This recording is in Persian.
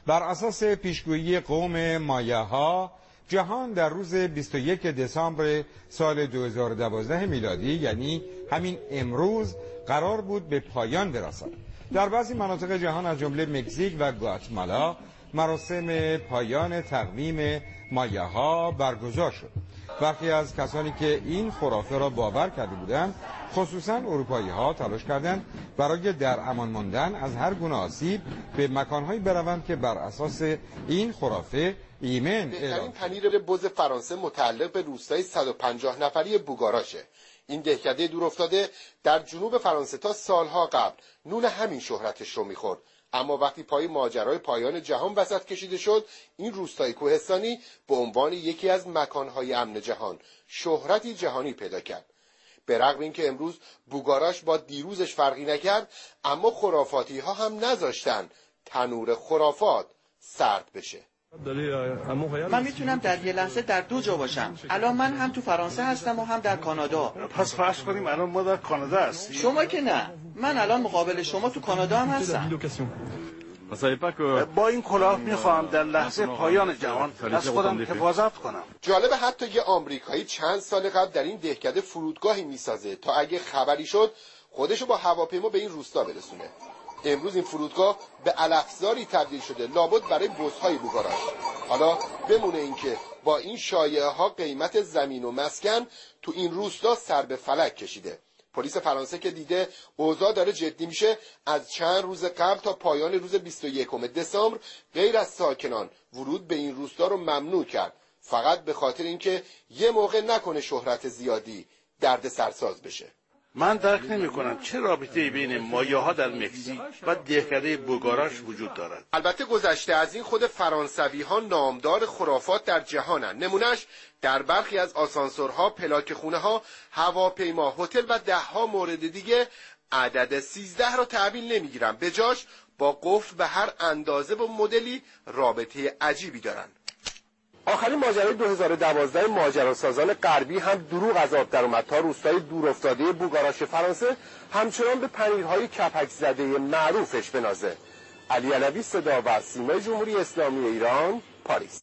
بر اساس پیشگویی قوم مایاها، جهان در روز 21 دسامبر سال 2012 میلادی، یعنی همین امروز، قرار بود به پایان برسد. در بعضی مناطق جهان از جمله مکزیک و گواتمالا مراسم پایان تقویم مایاها برگزار شد. برخی از کسانی که این خرافه را باور کرده بودند، خصوصا اروپایی ها، تلاش کردند برای در امان ماندن از هر گونه آسیب به مکانهایی بروند که بر اساس این خرافه ایمن بهترین پنیر بز فرانسه متعلق به روستای 150 نفری بوگاراشه. این دهکده دورافتاده در جنوب فرانسه تا سالها قبل نون همین شهرتش رو میخورد. اما وقتی پای ماجرای پایان جهان وسط کشیده شد، این روستای کوهستانی به عنوان یکی از مکانهای امن جهان شهرتی جهانی پیدا کرد. به رغم اینکه امروز بوگاراش با دیروزش فرقی نکرد، اما خرافاتی ها هم نذاشتن تنور خرافات سرد بشه. من میتونم در یه لحظه در دو جا باشم. الان من هم تو فرانسه هستم و هم در کانادا. پس فرض کنیم الان ما در کانادا هستیم. شما که نه. من الان مقابل شما تو کانادا هم هستم. با این کلاه میخوام در لحظه پایان جهان از خودم حفاظت کنم. جالب، حتی یه آمریکایی چند سال قبل در این دهکده فرودگاهی میسازه تا اگه خبری شد خودشو با هواپیما به این روستا برسونه. امروز این فرودگاه به علفزاری تبدیل شده، لابد برای بزهای بوگاراش. حالا بمونه اینکه با این شایعه ها قیمت زمین و مسکن تو این روستا سر به فلک کشیده. پلیس فرانسه که دیده اوضاع داره جدی میشه، از چند روز قبل تا پایان روز 21 دسامبر غیر از ساکنان ورود به این روستا رو ممنوع کرد، فقط به خاطر اینکه یه موقع نکنه شهرت زیادی درد سرساز بشه. من درک نمی کنم چه رابطه‌ای بین مایاها در مکزیک و دهکده بوگاراش وجود دارد. البته گذشته از این خود فرانسوی ها نامدار خرافات در جهانن. نمونش در برخی از آسانسورها، پلاک خونه ها، هواپیما، هتل و دهها مورد دیگه عدد 13 را تحویل نمیگیرن، به جاش با قفل به هر اندازه و مدلی رابطه عجیبی دارن. آخرین ماجرای 2012 ماجراسازان غربی هم دروغ از آب در اومد. تا روستای دورافتاده بوگاراش فرانسه همچنان به پنیرهای کپک زده معروفش بنازه. علی علوی، صدا و سیمای جمهوری اسلامی ایران، پاریس.